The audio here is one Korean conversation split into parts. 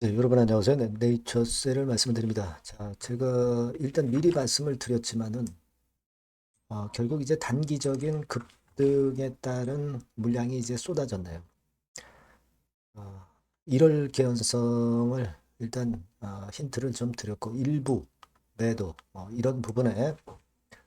네, 여러분 안녕하세요. 네, 네이처셀을 말씀드립니다. 자, 제가 일단 미리 말씀을 드렸지만은 결국 이제 단기적인 급등에 따른 물량이 이제 쏟아졌네요. 어, 이럴 개연성을 일단 힌트를 좀 드렸고 일부 매도 이런 부분에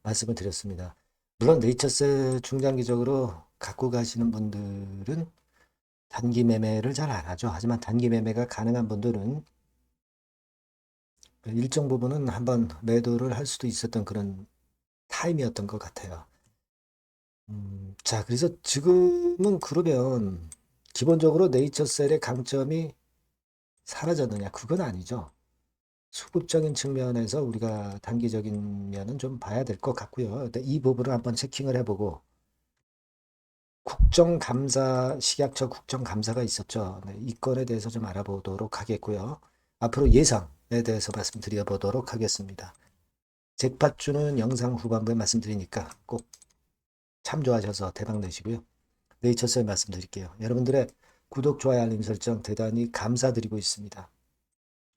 말씀을 드렸습니다. 물론 네이처셀 중장기적으로 갖고 가시는 분들은 단기 매매를 잘 안 하죠. 하지만 단기 매매가 가능한 분들은 일정 부분은 한번 매도를 할 수도 있었던 그런 타임이었던 것 같아요. 자, 그래서 지금은 그러면 기본적으로 네이처셀의 강점이 사라졌느냐? 그건 아니죠. 수급적인 측면에서 우리가 단기적인 면은 좀 봐야 될 것 같고요. 근데 이 부분을 한번 체킹을 해보고 국정감사, 식약처 국정감사가 있었죠. 네, 이 건에 대해서 좀 알아보도록 하겠고요. 앞으로 예상에 대해서 말씀드려보도록 하겠습니다. 잭팟주는 영상 후반부에 말씀드리니까 꼭 참조하셔서 대박 내시고요. 네이처셀 말씀드릴게요. 여러분들의 구독, 좋아요, 알림 설정 대단히 감사드리고 있습니다.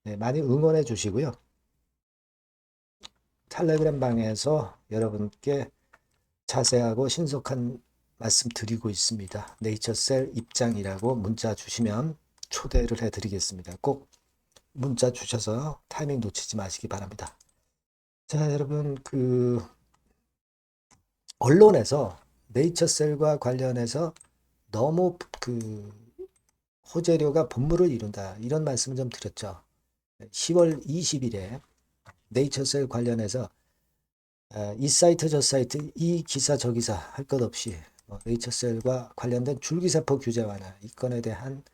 네, 많이 응원해 주시고요. 텔레그램 방에서 여러분께 자세하고 신속한 말씀 드리고 있습니다. 네이처셀 입장이라고 문자 주시면 초대를 해드리겠습니다. 꼭 문자 주셔서 타이밍 놓치지 마시기 바랍니다. 자, 여러분 언론에서 네이처셀과 관련해서 너무 호재료가 분물을 이룬다. 이런 말씀을 좀 드렸죠. 10월 20일에 네이처셀 관련해서 이 사이트 저 사이트 이 기사 저 기사 할 것 없이 네이처셀과 관련된 줄기세포 규제 완화 이 건에 대한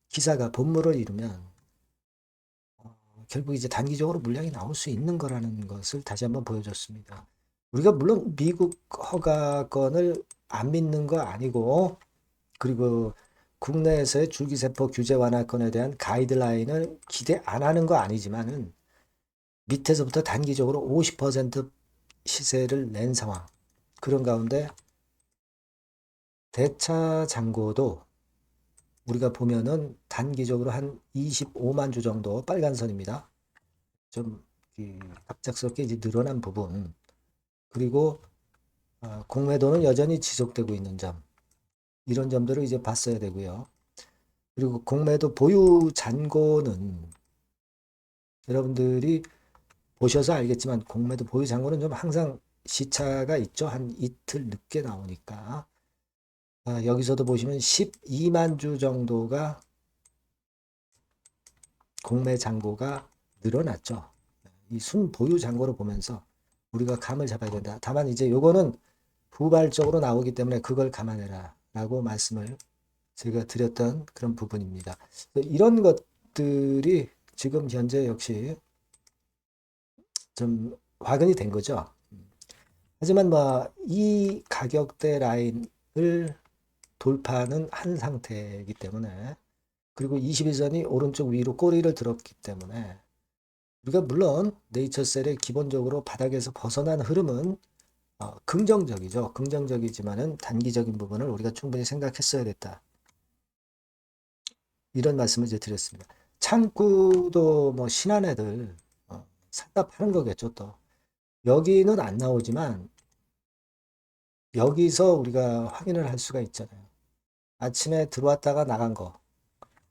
기사가 본물을 이루면 결국 이제 단기적으로 물량이 나올 수 있는 거라는 것을 다시 한번 보여줬습니다. 우리가 물론 미국 허가건을 안 믿는 거 아니고 그리고 국내에서의 줄기세포 규제 완화건에 대한 가이드라인을 기대 안 하는 거 아니지만은 밑에서부터 단기적으로 50% 시세를 낸 상황. 그런 가운데 대차 잔고도 우리가 보면은 단기적으로 한 25만 주 정도 빨간 선입니다. 좀 갑작스럽게 이제 늘어난 부분. 그리고 공매도는 여전히 지속되고 있는 점. 이런 점들을 이제 봤어야 되고요. 그리고 공매도 보유 잔고는 여러분들이 보셔서 알겠지만 공매도 보유 잔고는 좀 항상 시차가 있죠. 한 이틀 늦게 나오니까. 여기서도 보시면 12만 주 정도가 공매 잔고가 늘어났죠. 이 순보유 잔고를 보면서 우리가 감을 잡아야 된다. 다만 이제 요거는 후발적으로 나오기 때문에 그걸 감안해라 라고 말씀을 제가 드렸던 그런 부분입니다. 이런 것들이 지금 현재 역시 좀 화근이 된 거죠. 하지만 뭐 이 가격대 라인을 돌파는 한 상태이기 때문에 그리고 21선이 오른쪽 위로 꼬리를 들었기 때문에 우리가 물론 네이처셀의 기본적으로 바닥에서 벗어난 흐름은 긍정적이죠. 긍정적이지만은 단기적인 부분을 우리가 충분히 생각했어야 됐다. 이런 말씀을 이제 드렸습니다. 창구도 뭐 신한 애들 샀다 파는 거겠죠 또. 여기는 안 나오지만 여기서 우리가 확인을 할 수가 있잖아요. 아침에 들어왔다가 나간 거.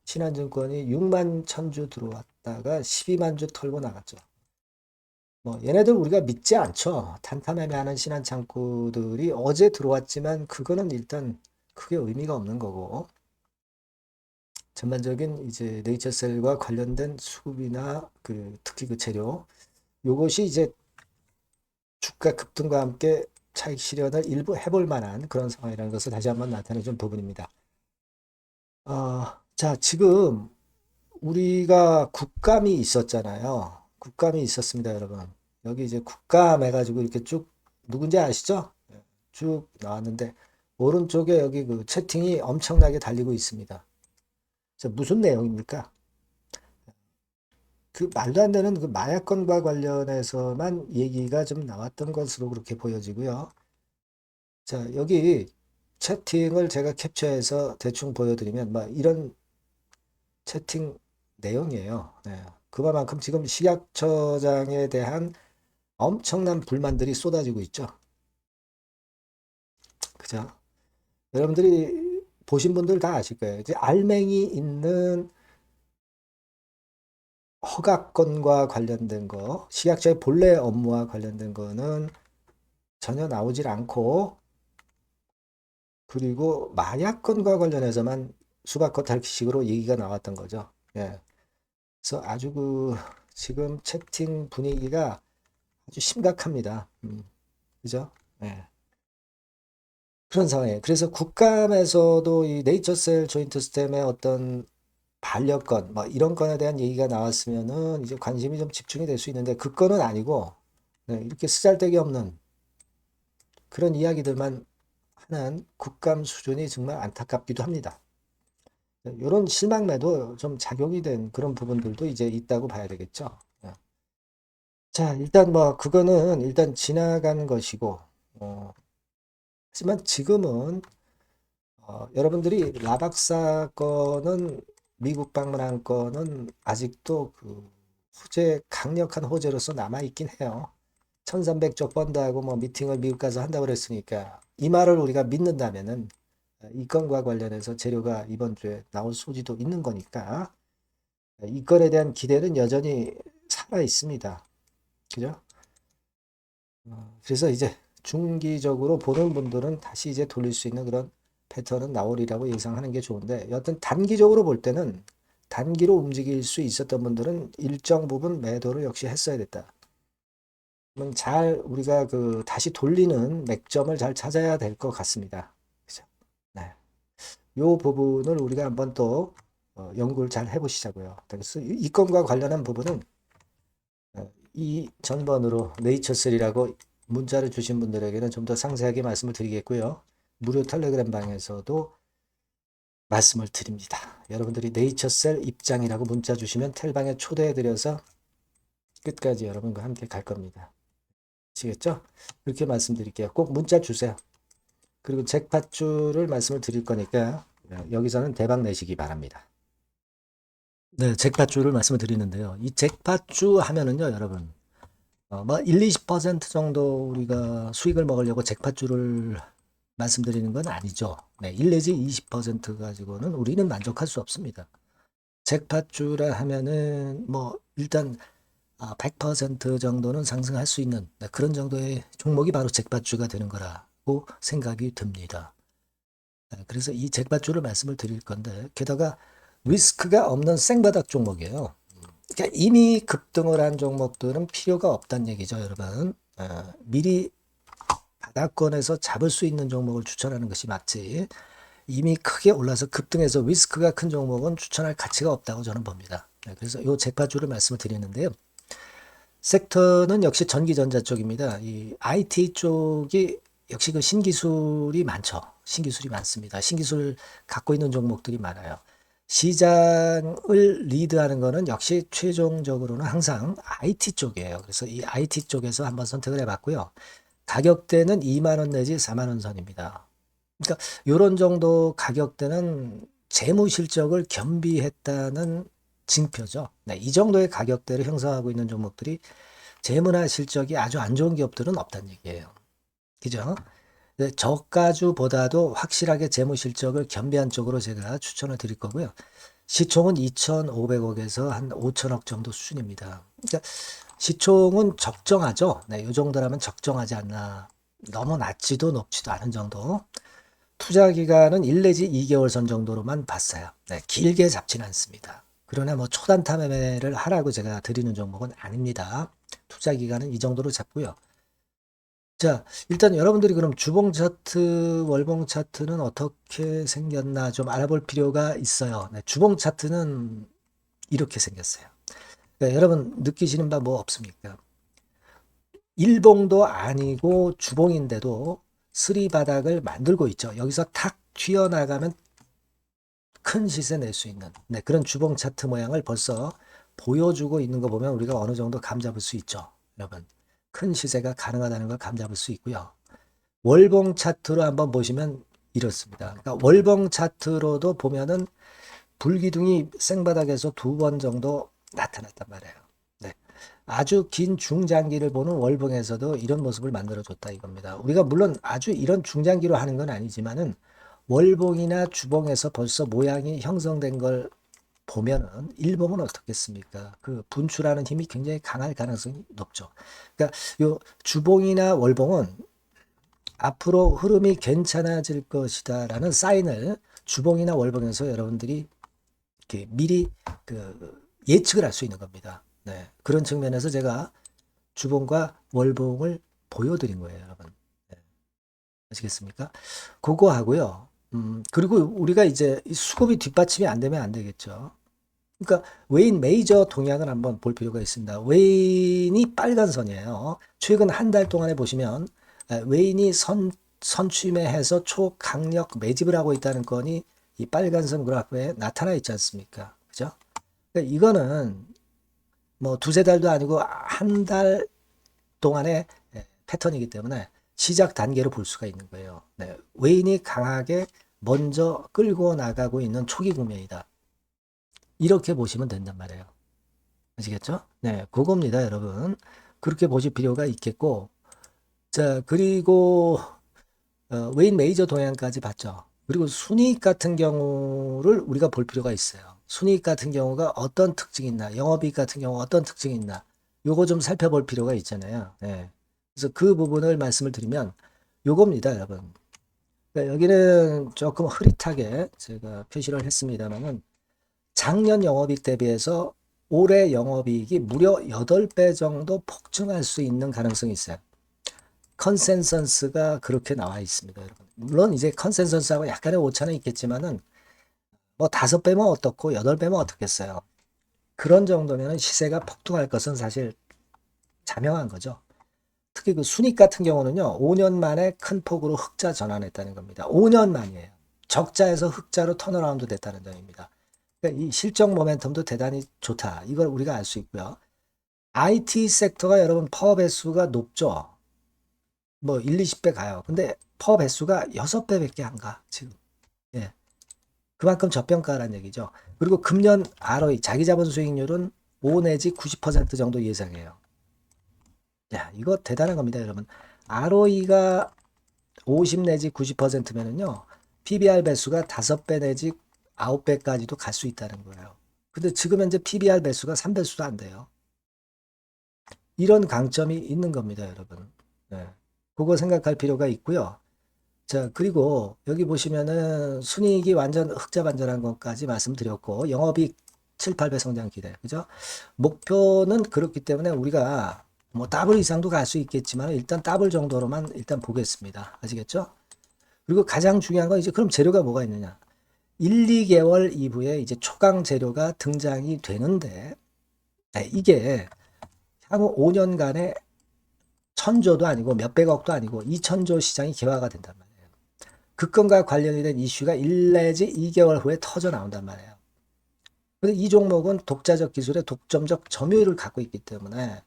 신한증권이 6만 천주 들어왔다가 12만 주 털고 나갔죠. 뭐 얘네들 우리가 믿지 않죠. 단타매매하는 신한 창구들이 어제 들어왔지만 그거는 일단 크게 의미가 없는 거고 전반적인 이제 네이처셀과 관련된 수급이나 특히 그 재료 요것이 이제 주가 급등과 함께 차익 실현을 일부 해볼 만한 그런 상황이라는 것을 다시 한번 나타내 준 부분입니다. 자, 지금 우리가 국감이 있었잖아요. 국감이 있었습니다, 여러분. 여기 이제 국감 해가지고 이렇게 쭉 누군지 아시죠? 쭉 나왔는데 오른쪽에 여기 그 채팅이 엄청나게 달리고 있습니다. 자, 무슨 내용입니까? 그 말도 안 되는 그 마약건과 관련해서만 얘기가 좀 나왔던 것으로 그렇게 보여지고요. 자, 여기 채팅을 제가 캡처해서 대충 보여드리면 막 이런 채팅 내용이에요. 네. 그만큼 지금 식약처장에 대한 엄청난 불만들이 쏟아지고 있죠. 그죠? 여러분들이 보신 분들 다 아실 거예요. 이제 알맹이 있는 허가권과 관련된 거, 식약처의 본래 업무와 관련된 거는 전혀 나오질 않고, 그리고 마약권과 관련해서만 수박겉 핥기식으로 얘기가 나왔던 거죠. 예. 그래서 아주 지금 채팅 분위기가 아주 심각합니다. 그죠? 예. 그런 상황이에요. 그래서 국감에서도 이 네이처셀 조인트 스템의 어떤 반려권, 뭐 이런 건에 대한 얘기가 나왔으면은 이제 관심이 좀 집중이 될 수 있는데 그 건은 아니고, 네, 이렇게 쓰잘데기 없는 그런 이야기들만 하는 국감 수준이 정말 안타깝기도 합니다. 이런 실망매도 좀 작용이 된 그런 부분들도 이제 있다고 봐야 되겠죠. 예. 자, 일단 뭐 그거는 일단 지나간 것이고, 하지만 지금은 여러분들이 라박사 건은 미국 방문한 건은 아직도 그 호재 강력한 호재로서 남아 있긴 해요. 1300쪽 펀드하고 뭐 미팅을 미국 가서 한다고 그랬으니까 이 말을 우리가 믿는다면은 이 건과 관련해서 재료가 이번 주에 나올 소지도 있는 거니까 이 건에 대한 기대는 여전히 살아 있습니다. 그죠? 그래서 이제 중기적으로 보는 분들은 다시 이제 돌릴 수 있는 그런 패턴은 나오리라고 예상하는 게 좋은데 여하튼 단기적으로 볼 때는 단기로 움직일 수 있었던 분들은 일정 부분 매도를 역시 했어야 됐다. 그러면 잘 우리가 그 다시 돌리는 맥점을 잘 찾아야 될 것 같습니다. 그죠? 네. 요 부분을 우리가 한번 또 연구를 잘 해보시자고요. 그래서 이 건과 관련한 부분은 이 전번으로 네이처셀이라고 문자를 주신 분들에게는 좀 더 상세하게 말씀을 드리겠고요. 무료 텔레그램 방에서도 말씀을 드립니다. 여러분들이 네이처셀 입장이라고 문자 주시면 텔방에 초대해드려서 끝까지 여러분과 함께 갈 겁니다. 아시겠죠? 그렇게 말씀드릴게요. 꼭 문자 주세요. 그리고 잭팟주를 말씀을 드릴 거니까 여기서는 대박 내시기 바랍니다. 네, 잭팟주를 말씀을 드리는데요. 이 잭팟주 하면은요, 여러분. 뭐 1, 20% 정도 우리가 수익을 먹으려고 잭팟주를 말씀드리는 건 아니죠. 네, 1 내지 20% 가지고는 우리는 만족할 수 없습니다. 잭팟주라 하면은 뭐 일단 100% 정도는 상승할 수 있는 그런 정도의 종목이 바로 잭팟주가 되는 거라고 생각이 듭니다. 그래서 이 잭팟주를 말씀을 드릴 건데 게다가 리스크가 없는 생바닥 종목이에요. 그러니까 이미 급등을 한 종목들은 필요가 없다는 얘기죠, 여러분. 미리 바닥권에서 잡을 수 있는 종목을 추천하는 것이 맞지. 이미 크게 올라서 급등해서 리스크가 큰 종목은 추천할 가치가 없다고 저는 봅니다. 그래서 이 잭팟주를 말씀을 드리는데요. 섹터는 역시 전기전자 쪽입니다. 이 IT 쪽이 역시 그 신기술이 많죠. 신기술이 많습니다. 신기술 갖고 있는 종목들이 많아요. 시장을 리드하는 거는 역시 최종적으로는 항상 IT 쪽이에요. 그래서 이 IT 쪽에서 한번 선택을 해봤고요. 가격대는 2만 원 내지 4만 원 선입니다. 그러니까 이런 정도 가격대는 재무 실적을 겸비했다는 징표죠. 네, 이 정도의 가격대를 형성하고 있는 종목들이 재무나 실적이 아주 안 좋은 기업들은 없다는 얘기예요. 그죠? 네, 저가주보다도 확실하게 재무 실적을 겸비한 쪽으로 제가 추천을 드릴 거고요. 시총은 2,500억에서 한 5천억 정도 수준입니다. 그러니까 시총은 적정하죠. 네, 이 정도라면 적정하지 않나. 너무 낮지도 높지도 않은 정도. 투자 기간은 1 내지 2개월 선 정도로만 봤어요. 네, 길게 잡지는 않습니다. 그러나 뭐 초단타 매매를 하라고 제가 드리는 종목은 아닙니다. 투자 기간은 이 정도로 잡고요. 자, 일단 여러분들이 그럼 주봉 차트, 월봉 차트는 어떻게 생겼나 좀 알아볼 필요가 있어요. 네, 주봉 차트는 이렇게 생겼어요. 네, 여러분 느끼시는 바 뭐 없습니까? 일봉도 아니고 주봉인데도 쓰리바닥을 만들고 있죠. 여기서 탁 튀어나가면 큰 시세 낼 수 있는 그런 주봉 차트 모양을 벌써 보여주고 있는 거 보면 우리가 어느 정도 감잡을 수 있죠. 여러분 큰 시세가 가능하다는 걸 감잡을 수 있고요. 월봉 차트로 한번 보시면 이렇습니다. 그러니까 월봉 차트로도 보면은 불기둥이 생바닥에서 2번 정도 나타났단 말이에요. 네. 아주 긴 중장기를 보는 월봉에서도 이런 모습을 만들어줬다 이겁니다. 우리가 물론 아주 이런 중장기로 하는 건 아니지만은 월봉이나 주봉에서 벌써 모양이 형성된 걸 보면은 일봉은 어떻겠습니까? 그 분출하는 힘이 굉장히 강할 가능성이 높죠. 그러니까 요 주봉이나 월봉은 앞으로 흐름이 괜찮아질 것이다라는 사인을 주봉이나 월봉에서 여러분들이 이렇게 미리 그 예측을 할 수 있는 겁니다. 네. 그런 측면에서 제가 주봉과 월봉을 보여드린 거예요, 여러분. 네. 아시겠습니까? 그거 하고요. 그리고 우리가 이제 수급이 뒷받침이 안 되면 안 되겠죠. 그러니까 웨인 메이저 동향을 한번 볼 필요가 있습니다. 웨인이 빨간 선이에요. 최근 한 달 동안에 보시면 웨인이 선취매해서 초강력 매집을 하고 있다는 건이 이 빨간 선 그래프에 나타나 있지 않습니까? 그죠? 그러니까 이거는 뭐 2~3달도 아니고 한 달 동안의 패턴이기 때문에 시작 단계로 볼 수가 있는 거예요. 네. 웨인이 강하게 먼저 끌고 나가고 있는 초기 국면이다. 이렇게 보시면 된단 말이에요. 아시겠죠? 네, 그겁니다, 여러분. 그렇게 보실 필요가 있겠고, 자, 그리고 웨인 메이저 동향까지 봤죠. 그리고 순이익 같은 경우를 우리가 볼 필요가 있어요. 순이익 같은 경우가 어떤 특징이 있나, 영업이익 같은 경우 어떤 특징이 있나, 요거 좀 살펴볼 필요가 있잖아요. 네. 그래서 그 부분을 말씀을 드리면 요겁니다, 여러분. 그러니까 여기는 조금 흐릿하게 제가 표시를 했습니다만은 작년 영업이익 대비해서 올해 영업이익이 무려 8배 정도 폭증할 수 있는 가능성이 있어요. 컨센서스가 그렇게 나와 있습니다, 여러분. 물론 이제 컨센서스하고 약간의 오차는 있겠지만은 뭐 5배면 어떻고 8배면 어떻겠어요. 그런 정도면 시세가 폭등할 것은 사실 자명한 거죠. 특히 그 순익 같은 경우는요, 5년 만에 큰 폭으로 흑자 전환했다는 겁니다. 5년 만이에요. 적자에서 흑자로 턴어라운드 됐다는 점입니다. 그러니까 이 실적 모멘텀도 대단히 좋다. 이걸 우리가 알 수 있고요. IT 섹터가 여러분 파워 배수가 높죠. 뭐 1, 20배 가요. 근데 파워 배수가 6배밖에 안 가, 지금. 예. 그만큼 저평가라는 얘기죠. 그리고 금년 ROE, 자기 자본 수익률은 5 내지 90% 정도 예상해요. 야, 이거 대단한 겁니다, 여러분. ROE가 50 내지 90%면은요, PBR 배수가 5배 내지 9배까지도 갈 수 있다는 거예요. 근데 지금 현재 PBR 배수가 3배수도 안 돼요. 이런 강점이 있는 겁니다, 여러분. 네. 그거 생각할 필요가 있고요. 자, 그리고 여기 보시면은 순이익이 완전 흑자 반전한 것까지 말씀드렸고, 영업이익 7, 8배 성장 기대. 그죠? 목표는 그렇기 때문에 우리가 뭐 더블 이상도 갈 수 있겠지만 일단 더블 정도로만 일단 보겠습니다. 아시겠죠? 그리고 가장 중요한 건 이제 그럼 재료가 뭐가 있느냐? 1, 2개월 이후에 이제 초강 재료가 등장이 되는데, 이게 향후 5년간에 1,000조도 아니고 몇백억도 아니고 2,000조 시장이 개화가 된단 말이에요. 급건과 관련이 된 이슈가 1 내지 2개월 후에 터져 나온단 말이에요. 근데 이 종목은 독자적 기술의 독점적 점유율을 갖고 있기 때문에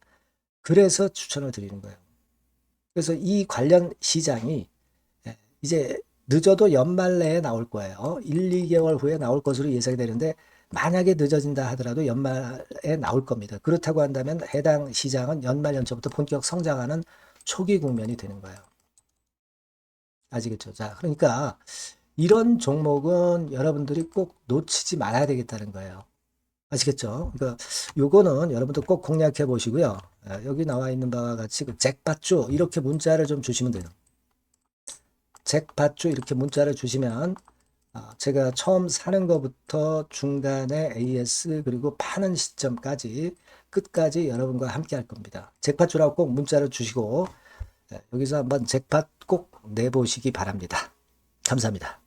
그래서 추천을 드리는 거예요. 그래서 이 관련 시장이 이제 늦어도 연말 내에 나올 거예요. 1, 2개월 후에 나올 것으로 예상이 되는데 만약에 늦어진다 하더라도 연말에 나올 겁니다. 그렇다고 한다면 해당 시장은 연말 연초부터 본격 성장하는 초기 국면이 되는 거예요. 아시겠죠? 자, 그러니까 이런 종목은 여러분들이 꼭 놓치지 말아야 되겠다는 거예요. 아시겠죠? 그러니까 요거는 여러분들 꼭 공략해 보시고요. 여기 나와 있는 바와 같이 그 잭팟주 이렇게 문자를 좀 주시면 돼요. 잭팟주 이렇게 문자를 주시면 제가 처음 사는 것부터 중간에 AS 그리고 파는 시점까지 끝까지 여러분과 함께 할 겁니다. 잭팟주라고 꼭 문자를 주시고 여기서 한번 잭팟 꼭 내보시기 바랍니다. 감사합니다.